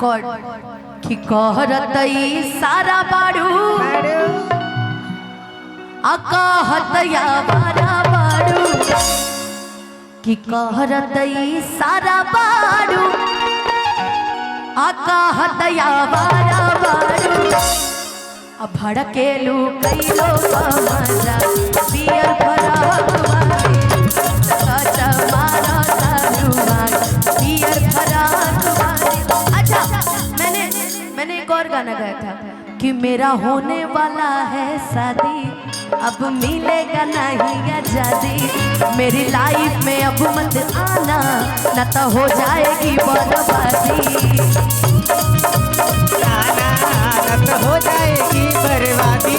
कौन कि कहरतई सारा बाड़ू कहतया बारा बाड़ू कि कहरतई सारा बाड़ू कहतया बारा बाड़ू अब भड़केलू कैलो मजा बियर फराक मारा तारुआ बियर फराक। अच्छा मैंने एक और गाना गाया था कि मेरा होने वाला है शादी अब मिलेगा नहीं आजादी मेरी लाइफ में अब मत आना न तो हो जाएगी बर्बादी तो हो जाएगी बर्बादी।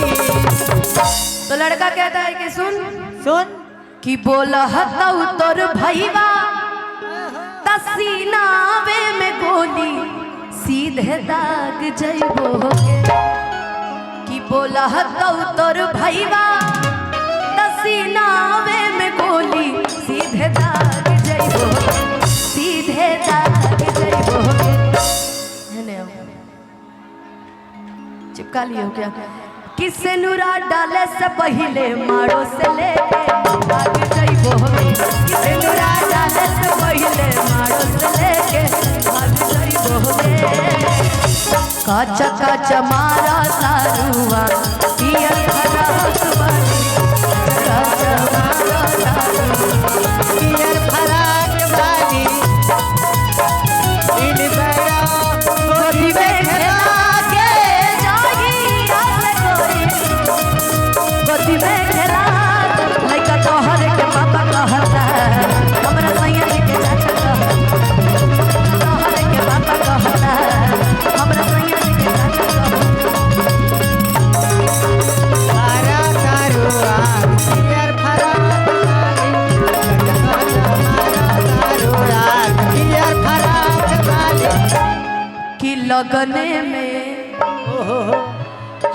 तो लड़का कहता है कि सुन सुन कि बोला हतऊ तोर भैया तसीनावे में गोली सीधे दाग जइबोगे कि बोला हतऊ तोर भैया तसीनावे में गोली सीधे दाग जइबोगे सीधे दाग जइबोगे। चिपका लियो क्या किसे नुरा डाले से पहले मारो से लेके भाग जइबोगे किसे नुरा डाले से पहले मारो से लेके भाग जइबोगे। काच काच मारा तारुआ पियर फराक वाली काच मारा तारुआ पियर फराक वाली इन बड़ा गोदी में खेला के जागी आसे कोई गोदी में खेला लइका तोहर के पापा कहता हमरा सैया जी के चाचा कहता तोहर के पापा कहता हमरा सैया जी के चाचा मारा तारुआ पियर फराक वाली मारा तारुआ पियर फराक वाली कि लगने में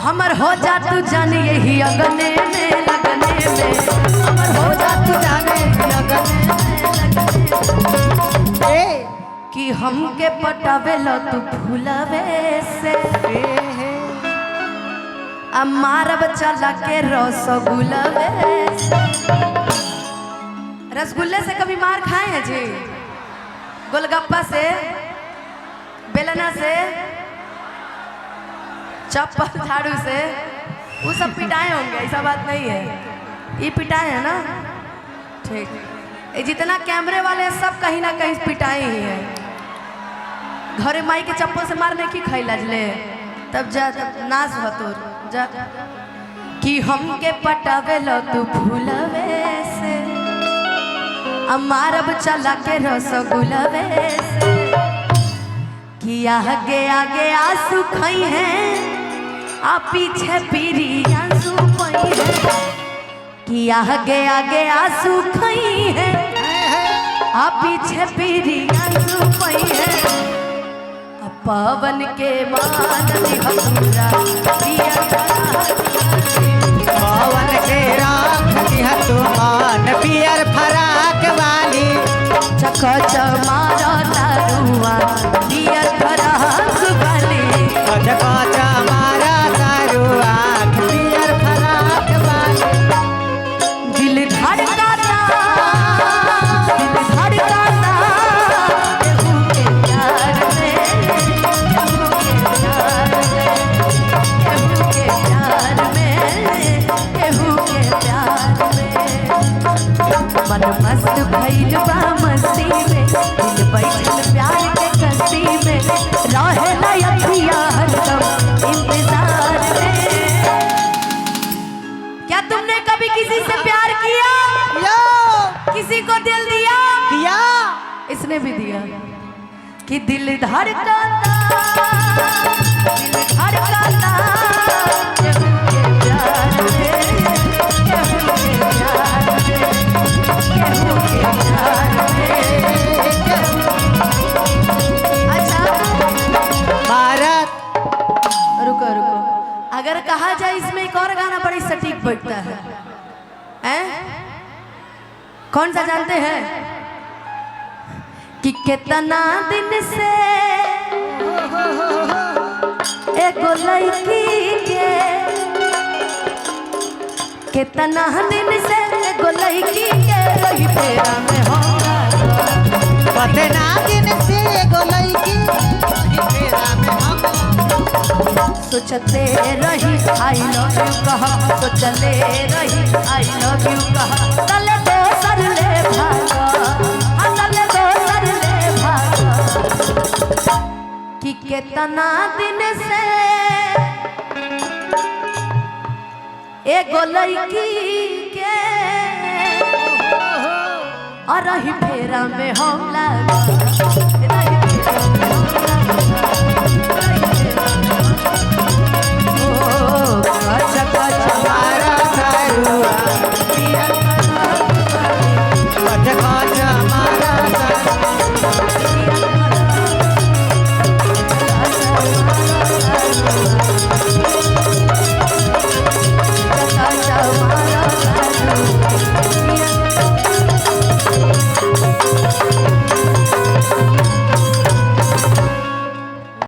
हमर हो जा तू जान यही अगने में लगने में हमर हो जा तू जाने लगने में कि हमके पटावे लो तू फूलवे से मारब चला के रसगुल्लवे से। रसगुल्ले से कभी मार खाए हैं जी गोलगप्पा से बेलना से चप्पल झाड़ू से वो सब पिटाए होंगे ऐसा बात नहीं है ये पिटाए है ना ठीक ये जितना कैमरे वाले सब कहीं ना कहीं पिटाए ही है घरे माई के चप्पल से मारने की खैला ले तब जा नाश हो तो जा कि हमके पटावे लो तू फूलवे से मारब चला के रसगुल्लवे से कि आगे आगे आंसू खई हैं आ पीछे पीरी आंसू पई है कि आगे आगे आंसू खई हैं आ पीछे पीरी आंसू पई है पवन के मान हमारा पवन के राख दिया तुमान पियर फराक वाली चकच मारा तारुआ पियर फराक वाली कच मारा तारुआ पियर फराक वाली दिल धड़काता केहू के प्यार में केहू के प्यार में केहू के प्यार में मन मस्त भइल बा मस्ती में दिल बैठल प्यार के कस्ती में रहे ना अखिया हरदम इंतजार में। क्या तुमने कभी किसी से प्यार किया किसी को दिल दिया दिया इसने भी दिया कि दिल धड़काता केहू के प्यार में केहू के प्यार में केहू के प्यार में। अच्छा भारत रुको रुको अगर कहा जाए इसमें एक और गाना बड़ी सटीक बैठता है हैं? कौन सा जानते हैं कि कितना दिन से एगो लड़की के कितना दिन से एगो लड़की के रही फेरा में हम कितना दिन से एगो लड़की रही फेरा में हम सोचते रही आई लव यू कहा, सोचले रही आई लव यू कहा, तले दोसर ले भागा, तले दोसर ले भागा कि कितना दिन से एगो लड़की के और रही फेरा में हम लगा